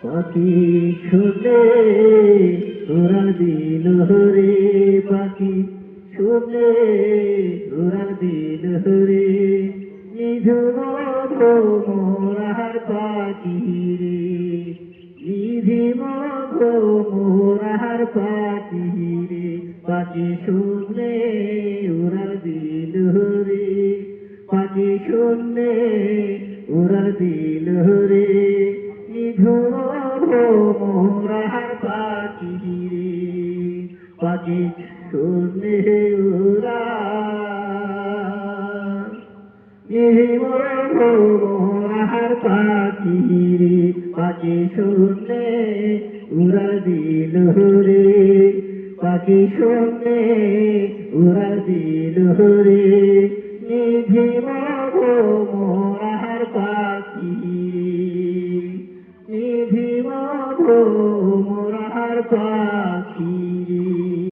পাখি শুনে উড়াল দিল রে, পাখি শুনে উড়াল দিল রে, নিঝুম ভোমরার পাখি রে, নিঝুম ভোমরার পাখি রে, পাখি শুনে উড়াল দিল রে, পাখি শুনে উড়াল দিল রে, নিঝুম ভোমরার পাখি রে, পাখি শুনে উড়াল নিঝুম ভোমরার পাখি রে, পাখি শুনে উড়াল দিল রে, পাখি শুনে উড়াল দিল রে, নিঝুম ভোমরার পাখি রে, নিঝুম ভোমরার পাখি।